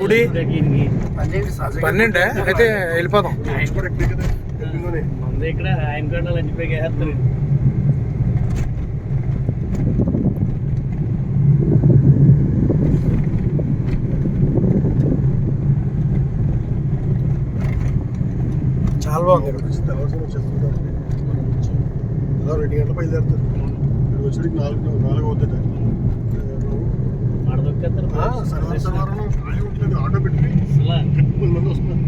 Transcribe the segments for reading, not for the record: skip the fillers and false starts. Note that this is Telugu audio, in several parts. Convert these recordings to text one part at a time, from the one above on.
కుడి 12 అయితే వెళ్ళిపోదాం. ఇక్కడ ఆయన కూడా లంచిపోయి వేస్తారు. చాలా బాగుంది. 2 గంటల బయలుదేరుతారు. వచ్చేటికి 4 అవుతుంది. శనివారం ఖాళీ ఉంటుంది. ఆటో పెట్టి 10 మంది వస్తున్నారు.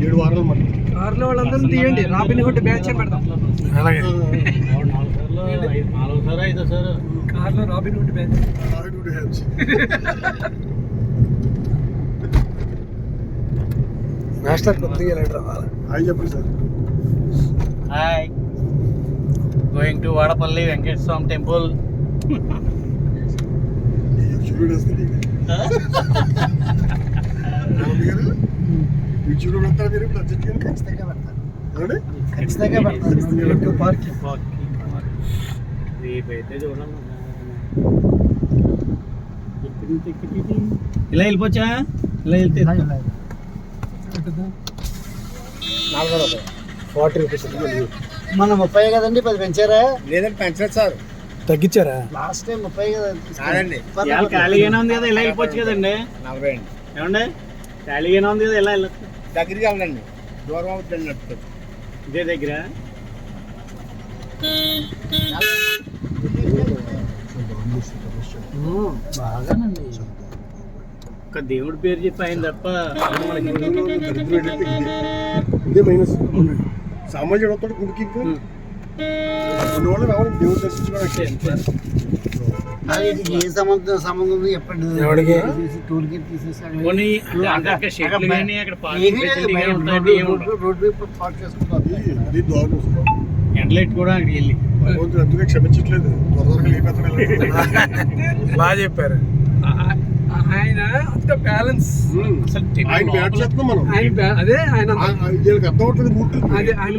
7 వారాలు మాట. కార్లో వాళ్ళందరూ తీయండి. రాబిన్హుడ్ బ్యాచ్ పెడతాం. అలాగే 4 సార్ 5 సార్ కార్లో రాబిన్హుడ్ బ్యాచ్. మాస్టర్ కొద్దిగా లేట్ రావాలి. హాయ్ చెప్పండి sir. Hi, going to Vadapalli Venkateswara Swamy temple. యూట్యూబ్లో పెడతారా మీరు? ఖచ్చితంగా పెడతారు. ఏమండి? ఖచ్చితంగా పెడతారు. పార్కింగ్ రేపైతే చూడండి. ఇలా వెళ్ళిపోవచ్చా? ఇలా వెళ్తే 40 రూపీస్ మన 30 కదండి, 10 పెంచారా? లేదండి పెంచలేదు సార్. తగ్గించారా? లాస్ట్ టైం 30 కదా. ఇవాళ ఖాళీగానే ఉంది కదా, ఇలా వెళ్ళిపోవచ్చు కదండి. 40 అండి. ఏమండి, ఖాళీగానే ఉంది కదా, ఇలా వెళ్ళచ్చు. దగ్గరికి వెళ్ళండి, దూరం అవుతుంది నడుపుతుంది. ఇదే దగ్గర బాగానండి. ఒక దేవుడి పేరు చెప్పి ఆయన తప్ప ఇదే మైనస్. సామాజిక వస్తాడు గుడికి. వాళ్ళు రావాలి దేవుడు దర్శించుకోవడానికి. ఏ సంబంధం ఉంది చెప్పండి. ఎవడికి? టూల్ కి తీసేసాడు. రోడ్ పార్క్ చేసుకుంటారు. ఇది దారుణం. ఎండలైట్ కూడా అక్కడికి వెళ్ళి భగవంతుడు అందుకే క్షమించట్లేదు. త్వరగా లేపేస్తాడు. బాగా చెప్పారు. ఆయన అంత బ్యాలెన్స్. ఆయన బ్యాట్ చేస్తున్నాం మనం. అదే ఆయన వీళ్ళకి అర్థం అవుతుంది. అదే ఆయన